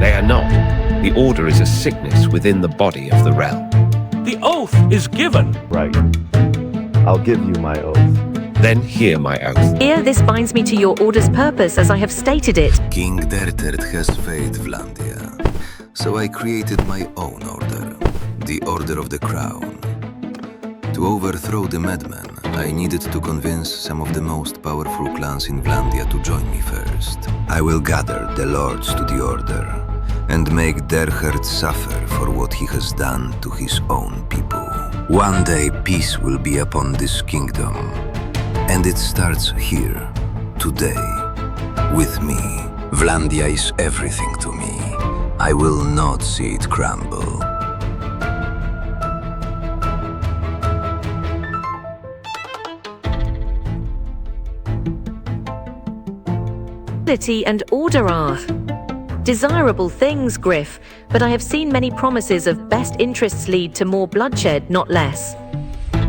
They are not. The order is a sickness within the body of the realm. The oath is given. Right. I'll give you my oath. Then hear my oath. Here, this binds me to your order's purpose as I have stated it. King Derthert has failed Vlandia, so I created my own order, the Order of the Crown. To overthrow the madman, I needed to convince some of the most powerful clans in Vlandia to join me first. I will gather the lords to the order and make Derthert suffer for what he has done to his own people. One day peace will be upon this kingdom, and it starts here, today, with me. Vlandia is everything to me. I will not see it crumble. And order are desirable things, Griff, but I have seen many promises of best interests lead to more bloodshed, not less.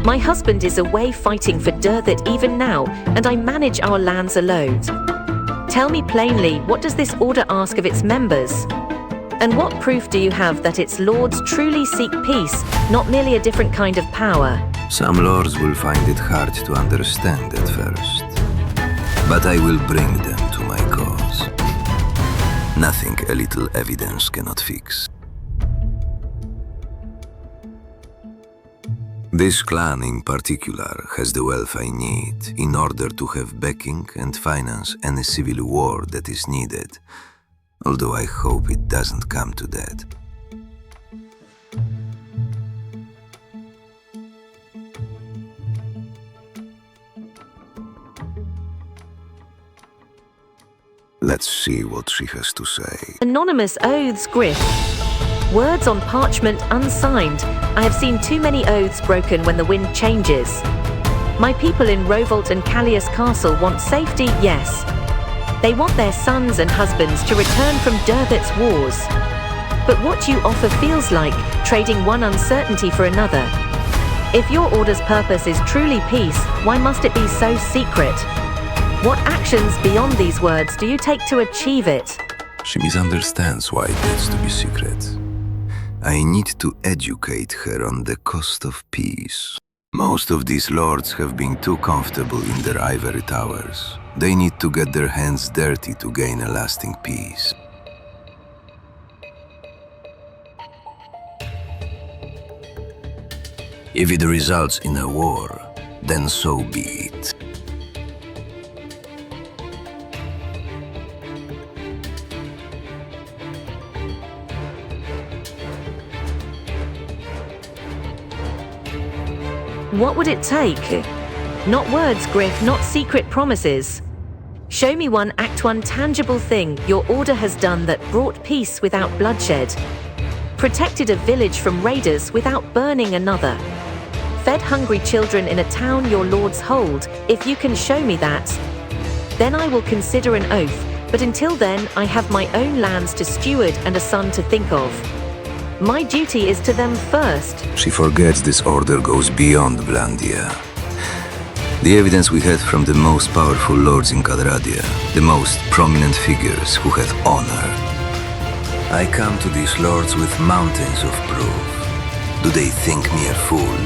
My husband is away fighting for Derthert even now, and I manage our lands alone. Tell me plainly, what does this order ask of its members? And what proof do you have that its lords truly seek peace, not merely a different kind of power? Some lords will find it hard to understand at first, but I will bring them to my cause. Nothing a little evidence cannot fix. This clan in particular has the wealth I need in order to have backing and finance any civil war that is needed, although I hope it doesn't come to that. Let's see what she has to say. Anonymous oaths, Griff. Words on parchment unsigned. I have seen too many oaths broken when the wind changes. My people in Rovolt and Callius Castle want safety, yes. They want their sons and husbands to return from Derthert's wars. But what you offer feels like trading one uncertainty for another. If your order's purpose is truly peace, why must it be so secret? What actions beyond these words do you take to achieve it? She misunderstands why it needs to be secret. I need to educate her on the cost of peace. Most of these lords have been too comfortable in their ivory towers. They need to get their hands dirty to gain a lasting peace. If it results in a war, then so be it. What would it take? Not words, Griff, not secret promises. Show me one Act 1 tangible thing your order has done that brought peace without bloodshed. Protected a village from raiders without burning another. Fed hungry children in a town your lords hold. If you can show me that, then I will consider an oath. But until then, I have my own lands to steward and a son to think of. My duty is to them first. She forgets this order goes beyond Vlandia. The evidence we had from the most powerful lords in Cadradia, the most prominent figures who have honor. I come to these lords with mountains of proof. Do they think me a fool?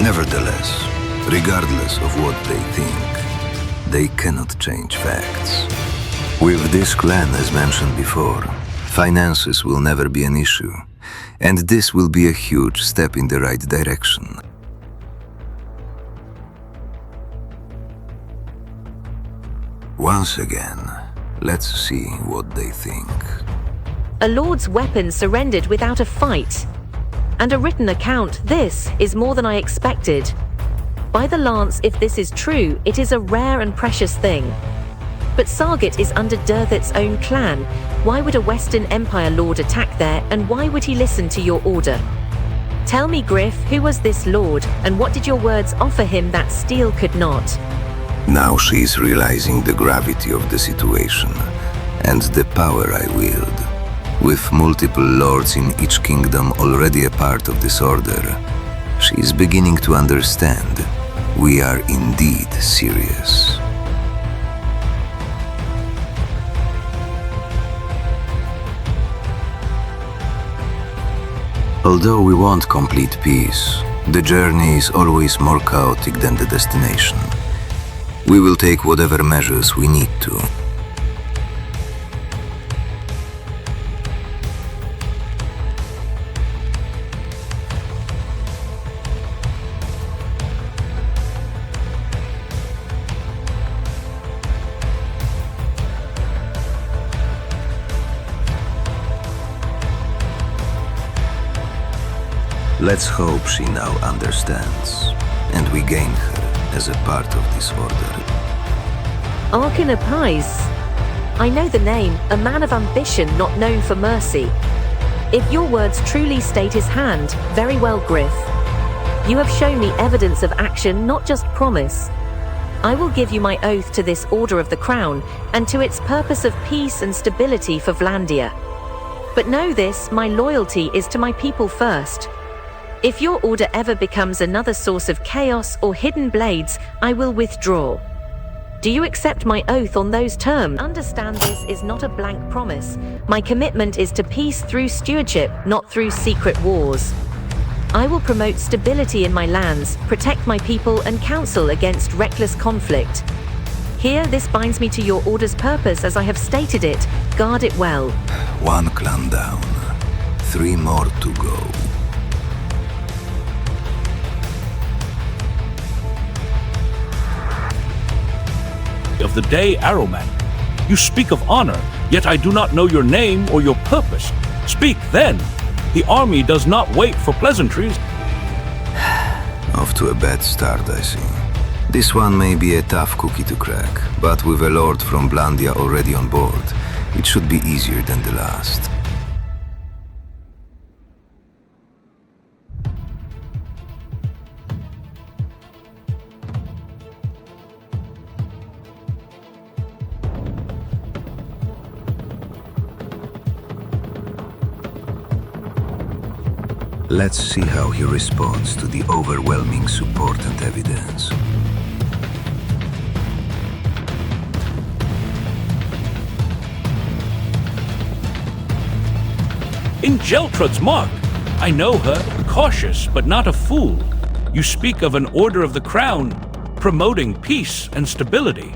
Nevertheless, regardless of what they think, they cannot change facts. With this clan, as mentioned before, finances will never be an issue, and this will be a huge step in the right direction. Once again, let's see what they think. A lord's weapon surrendered without a fight. And a written account, this is more than I expected. By the lance, if this is true, it is a rare and precious thing. But Sargit is under Derthert's own clan. Why would a Western Empire lord attack there, and why would he listen to your order? Tell me, Griff, who was this lord, and what did your words offer him that steel could not? Now she is realizing the gravity of the situation, and the power I wield. With multiple lords in each kingdom already a part of this order, she is beginning to understand we are indeed serious. Although we want complete peace, the journey is always more chaotic than the destination. We will take whatever measures we need to. Let's hope she now understands, and we gain her as a part of this order. Arkin Apais. I know the name, a man of ambition not known for mercy. If your words truly state his hand, very well, Griff. You have shown me evidence of action, not just promise. I will give you my oath to this Order of the Crown, and to its purpose of peace and stability for Vlandia. But know this, my loyalty is to my people first. If your order ever becomes another source of chaos or hidden blades, I will withdraw. Do you accept my oath on those terms? Understand this is not a blank promise. My commitment is to peace through stewardship, not through secret wars. I will promote stability in my lands, protect my people, and counsel against reckless conflict. Here, this binds me to your order's purpose as I have stated it. Guard it well. One clan down, 3 more to go. Of the day, Arrowman. You speak of honor, yet I do not know your name or your purpose. Speak then. The army does not wait for pleasantries. Off to a bad start, I see. This one may be a tough cookie to crack, but with a lord from Vlandia already on board, it should be easier than the last. Let's see how he responds to the overwhelming support and evidence. In Geltrude's mark. I know her, cautious but not a fool. You speak of an Order of the Crown, promoting peace and stability.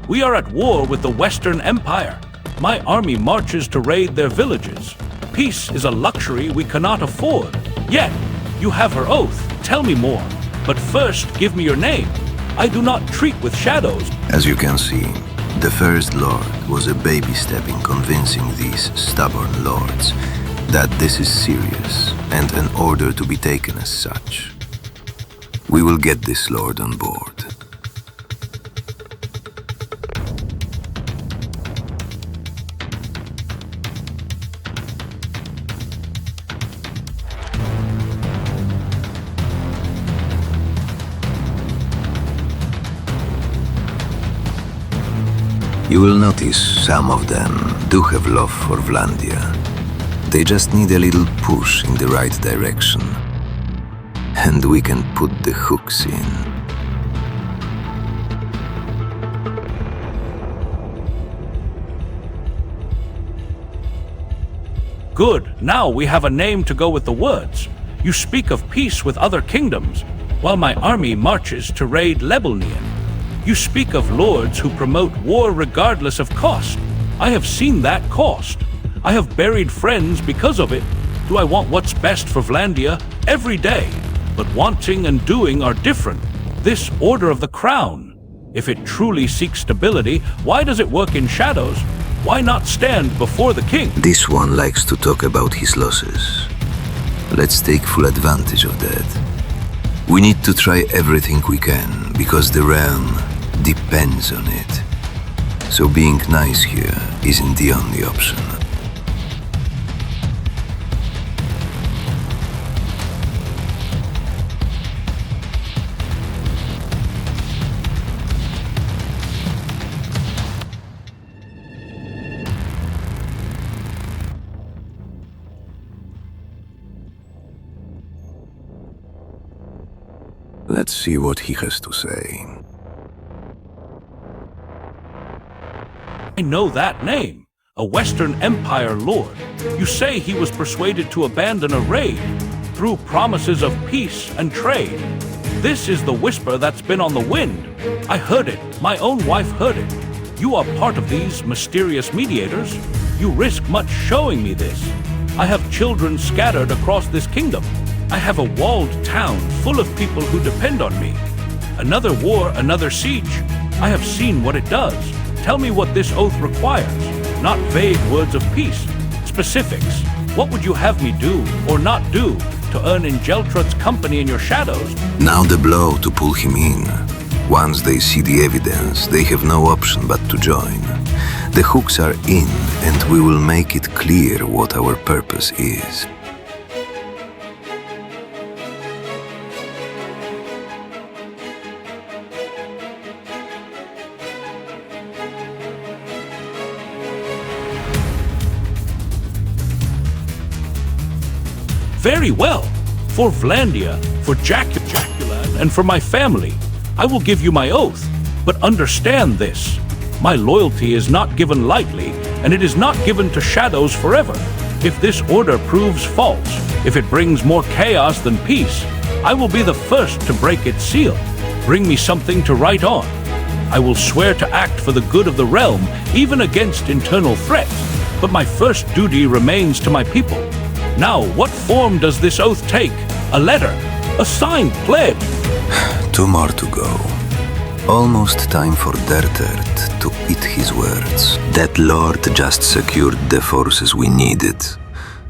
We are at war with the Western Empire. My army marches to raid their villages. Peace is a luxury we cannot afford. Yet, you have her oath. Tell me more. But first, give me your name. I do not treat with shadows. As you can see, the First Lord was a baby step in convincing these stubborn lords that this is serious and an order to be taken as such. We will get this lord on board. You will notice some of them do have love for Vlandia. They just need a little push in the right direction. And we can put the hooks in. Good, now we have a name to go with the words. You speak of peace with other kingdoms, while my army marches to raid Lebelnian. You speak of lords who promote war regardless of cost. I have seen that cost. I have buried friends because of it. Do I want what's best for Vlandia? Every day. But wanting and doing are different. This Order of the Crown, if it truly seeks stability, why does it work in shadows? Why not stand before the king? This one likes to talk about his losses. Let's take full advantage of that. We need to try everything we can, because the realm depends on it. So being nice here isn't the only option. Let's see what he has to say. I know that name. A Western Empire lord. You say he was persuaded to abandon a raid. through promises of peace and trade. This is the whisper that's been on the wind. I heard it. My own wife heard it. You are part of these mysterious mediators. You risk much showing me this. I have children scattered across this kingdom. I have a walled town full of people who depend on me. Another war, another siege. I have seen what it does. Tell me what this oath requires. Not vague words of peace. Specifics. What would you have me do or not do to earn Ingeltrud's company in your shadows? Now the blow to pull him in. Once they see the evidence, they have no option but to join. The hooks are in, and we will make it clear what our purpose is. Very well. For Vlandia, for Jaculan, and for my family, I will give you my oath. But understand this. My loyalty is not given lightly, and it is not given to shadows forever. If this order proves false, if it brings more chaos than peace, I will be the first to break its seal. Bring me something to write on. I will swear to act for the good of the realm, even against internal threats. But my first duty remains to my people. Now, what form does this oath take? A letter? A signed pledge? 2 more to go. Almost time for Derthert to eat his words. That lord just secured the forces we needed.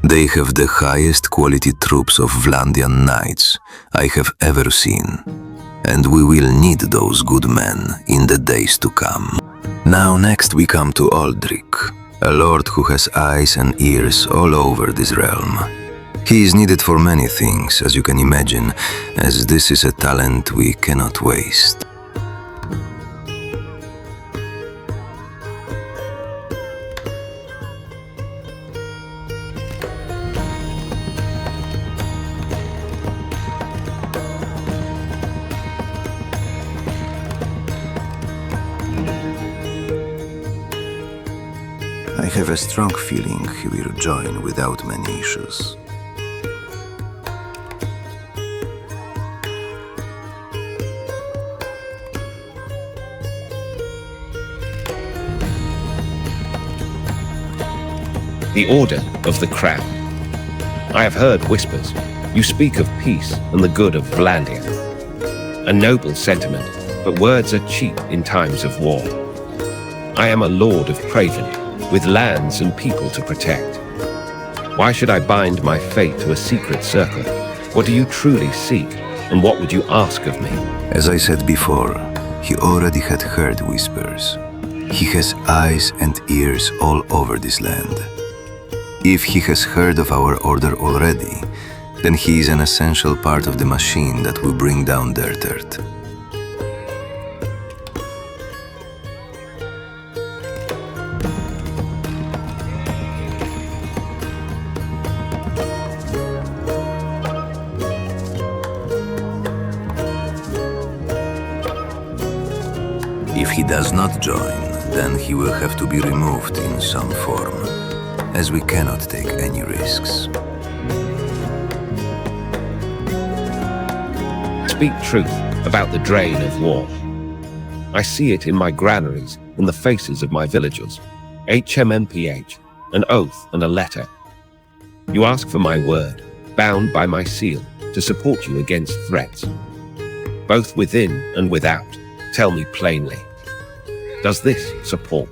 They have the highest quality troops of Vlandian knights I have ever seen. And we will need those good men in the days to come. Now next we come to Aldrich, a lord who has eyes and ears all over this realm. He is needed for many things, as you can imagine, as this is a talent we cannot waste. I have a strong feeling he will join without many issues. The Order of the Crown. I have heard whispers. You speak of peace and the good of Vlandia. A noble sentiment, but words are cheap in times of war. I am a lord of Praven, with lands and people to protect. Why should I bind my fate to a secret circle? What do you truly seek, and what would you ask of me? As I said before, he already had heard whispers. He has eyes and ears all over this land. If he has heard of our order already, then he is an essential part of the machine that will bring down Derthert. If he does not join, then he will have to be removed in some form, as we cannot take any risks. Speak truth about the drain of war. I see it in my granaries, in the faces of my villagers. HMMPH, an oath and a letter. You ask for my word, bound by my seal, to support you against threats. Both within and without, tell me plainly. Does this support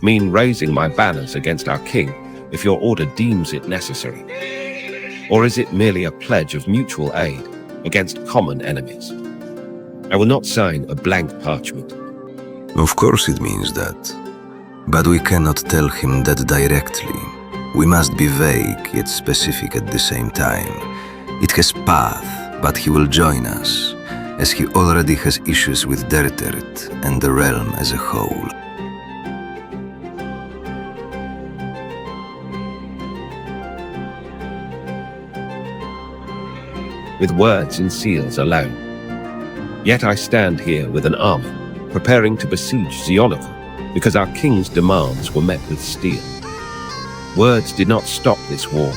mean raising my banners against our king if your order deems it necessary? Or is it merely a pledge of mutual aid against common enemies? I will not sign a blank parchment. Of course it means that. But we cannot tell him that directly. We must be vague yet specific at the same time. It has path, but he will join us, as he already has issues with Derthert and the realm as a whole. With words and seals alone. Yet I stand here with an army, preparing to besiege Zeonica, because our king's demands were met with steel. Words did not stop this war.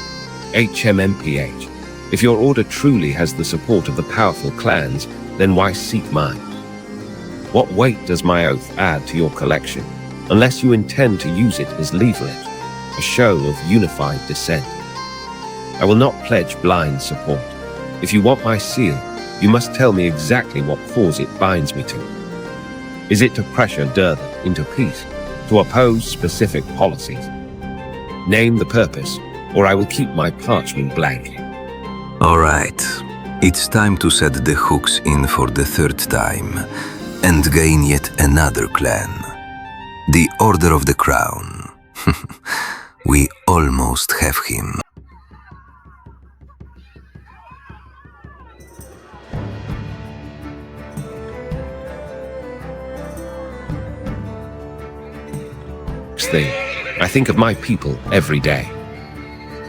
HMMPH. If your order truly has the support of the powerful clans, then why seek mine? What weight does my oath add to your collection, unless you intend to use it as leverage, a show of unified dissent? I will not pledge blind support. If you want my seal, you must tell me exactly what cause it binds me to. Is it to pressure Derthert into peace, to oppose specific policies? Name the purpose, or I will keep my parchment blank. All right, it's time to set the hooks in for the third time and gain yet another clan. The Order of the Crown. We almost have him. Thing, I think of my people every day.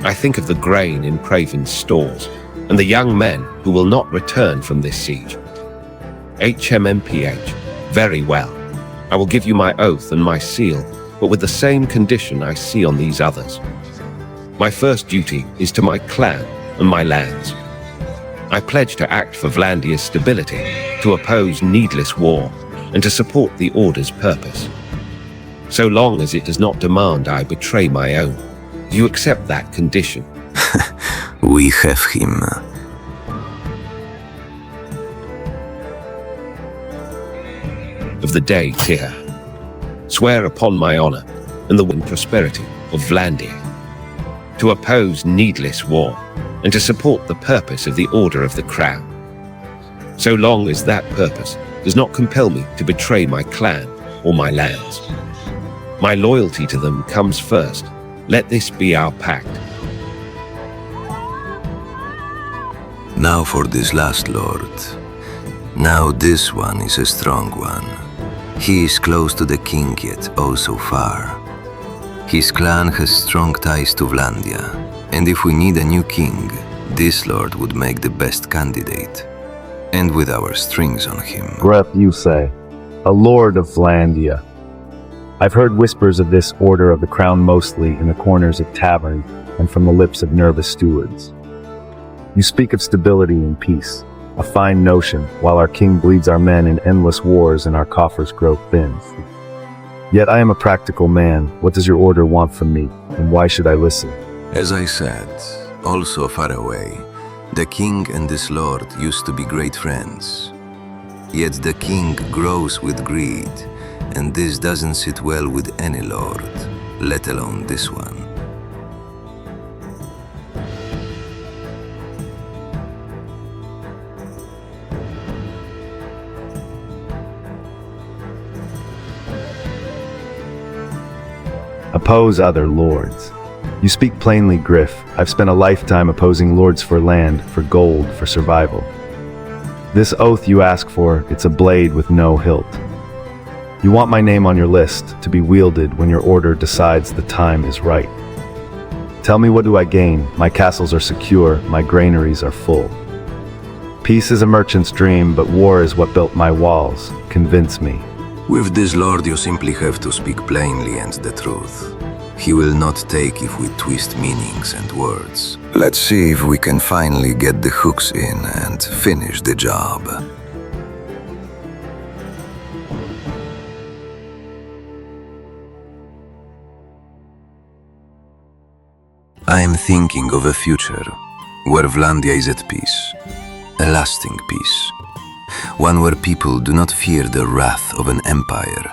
I think of the grain in Craven's stores and the young men who will not return from this siege. HMMPH, very well. I will give you my oath and my seal, but with the same condition I see on these others. My first duty is to my clan and my lands. I pledge to act for Vlandia's stability, to oppose needless war, and to support the Order's purpose. So long as it does not demand I betray my own. Do you accept that condition? We have him. Of the day, Tyr. Swear upon my honor and the prosperity of Vlandia, to oppose needless war and to support the purpose of the Order of the Crown. So long as that purpose does not compel me to betray my clan or my lands. My loyalty to them comes first. Let this be our pact. Now for this last lord. Now this one is a strong one. He is close to the king yet oh so far. His clan has strong ties to Vlandia, and if we need a new king, this lord would make the best candidate. And with our strings on him. Gref, you say, a lord of Vlandia. I've heard whispers of this Order of the Crown mostly in the corners of taverns and from the lips of nervous stewards. You speak of stability and peace, a fine notion, while our king bleeds our men in endless wars and our coffers grow thin. Yet I am a practical man. What does your order want from me, and why should I listen? As I said, also far away, the king and this lord used to be great friends. Yet the king grows with greed, and this doesn't sit well with any lord, let alone this one. Oppose other lords. You speak plainly, Griff. I've spent a lifetime opposing lords for land, for gold, for survival. This oath you ask for, it's a blade with no hilt. You want my name on your list, to be wielded when your order decides the time is right. Tell me, what do I gain? My castles are secure, my granaries are full. Peace is a merchant's dream, but war is what built my walls. Convince me. With this lord you simply have to speak plainly and the truth. He will not take if we twist meanings and words. Let's see if we can finally get the hooks in and finish the job. I am thinking of a future where Vlandia is at peace, a lasting peace. One where people do not fear the wrath of an empire,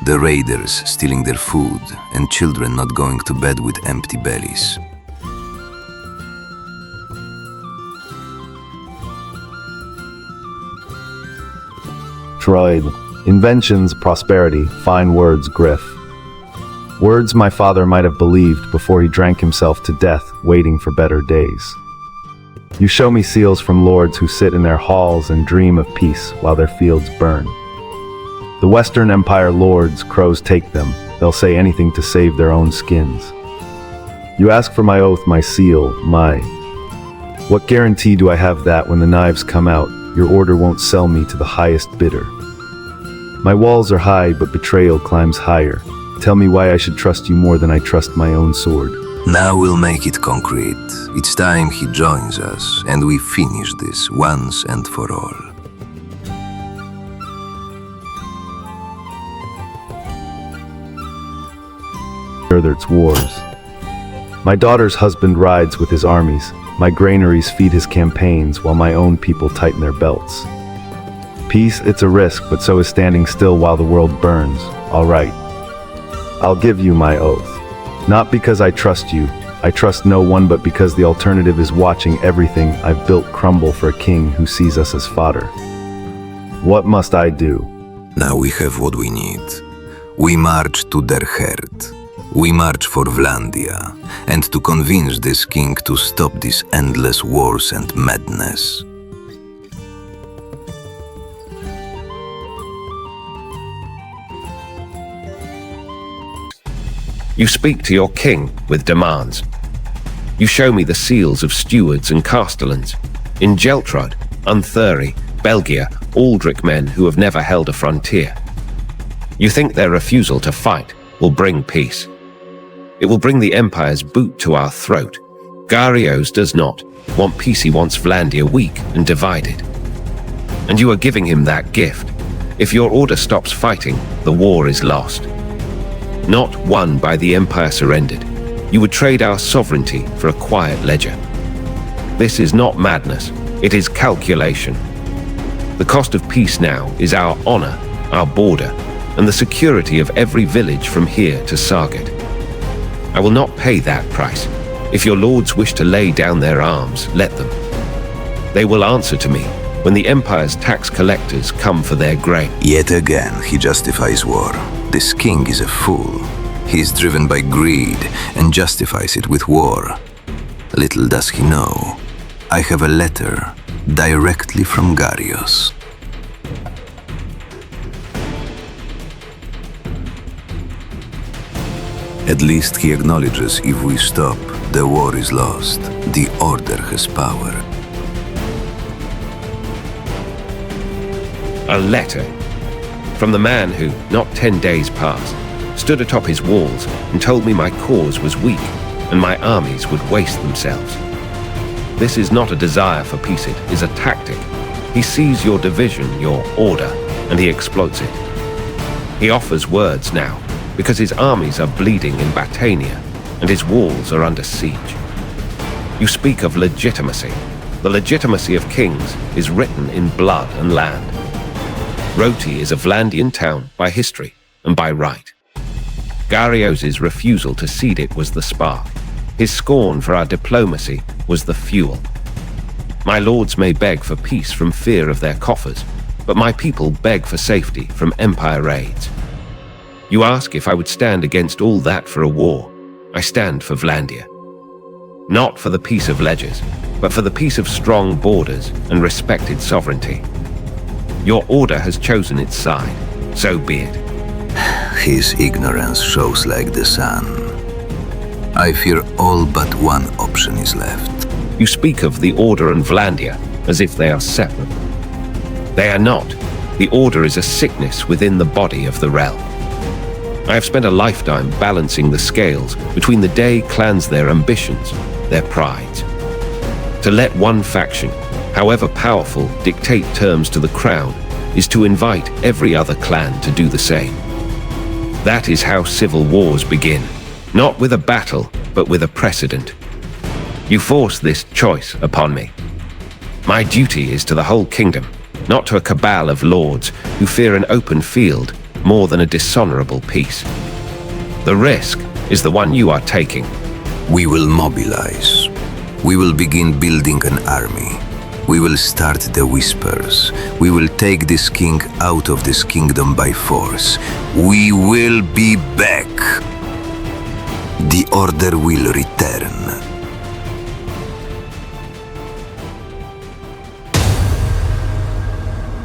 the raiders stealing their food, and children not going to bed with empty bellies. Droid. Inventions, prosperity, fine words, Griff. Words my father might have believed before he drank himself to death, waiting for better days. You show me seals from lords who sit in their halls and dream of peace while their fields burn. The Western Empire lords, crows take them. They'll say anything to save their own skins. You ask for my oath, my seal, my... What guarantee do I have that when the knives come out, your order won't sell me to the highest bidder? My walls are high, but betrayal climbs higher. Tell me why I should trust you more than I trust my own sword. Now we'll make it concrete. It's time he joins us, and we finish this once and for all. Derthert's wars. My daughter's husband rides with his armies. My granaries feed his campaigns, while my own people tighten their belts. Peace, it's a risk, but so is standing still while the world burns. All right. I'll give you my oath. Not because I trust you. I trust no one, but because the alternative is watching everything I've built crumble for a king who sees us as fodder. What must I do? Now we have what we need. We march to Derthert. We march for Vlandia, and to convince this king to stop these endless wars and madness. You speak to your king with demands. You show me the seals of stewards and castellans. In Geltrud, Unthury, Belgia, Aldrich men who have never held a frontier. You think their refusal to fight will bring peace. It will bring the Empire's boot to our throat. Garios does not want peace, he wants Vlandia weak and divided. And you are giving him that gift. If your order stops fighting, the war is lost. Not won by the Empire surrendered. You would trade our sovereignty for a quiet ledger. This is not madness, it is calculation. The cost of peace now is our honor, our border, and the security of every village from here to Sargat. I will not pay that price. If your lords wish to lay down their arms, let them. They will answer to me when the Empire's tax collectors come for their grain. Yet again, he justifies war. This king is a fool. He is driven by greed and justifies it with war. Little does he know, I have a letter directly from Garios. At least he acknowledges if we stop, the war is lost. The Order has power. A letter from the man who, not 10 days past, stood atop his walls and told me my cause was weak and my armies would waste themselves. This is not a desire for peace, it is a tactic. He sees your division, your order, and he exploits it. He offers words now, because his armies are bleeding in Battania and his walls are under siege. You speak of legitimacy. The legitimacy of kings is written in blood and land. Roti is a Vlandian town by history and by right. Garios' refusal to cede it was the spark. His scorn for our diplomacy was the fuel. My lords may beg for peace from fear of their coffers, but my people beg for safety from empire raids. You ask if I would stand against all that for a war. I stand for Vlandia. Not for the peace of ledgers, but for the peace of strong borders and respected sovereignty. Your order has chosen its side, so be it. His ignorance shows like the sun. I fear all but one option is left. You speak of the Order and Vlandia as if they are separate. They are not. The Order is a sickness within the body of the realm. I have spent a lifetime balancing the scales between the day clans their ambitions, their prides. To let one faction, however powerful, dictate terms to the crown is to invite every other clan to do the same. That is how civil wars begin, not with a battle, but with a precedent. You force this choice upon me. My duty is to the whole kingdom, not to a cabal of lords who fear an open field more than a dishonorable peace. The risk is the one you are taking. We will mobilize. We will begin building an army. We will start the whispers. We will take this king out of this kingdom by force. We will be back. The Order will return.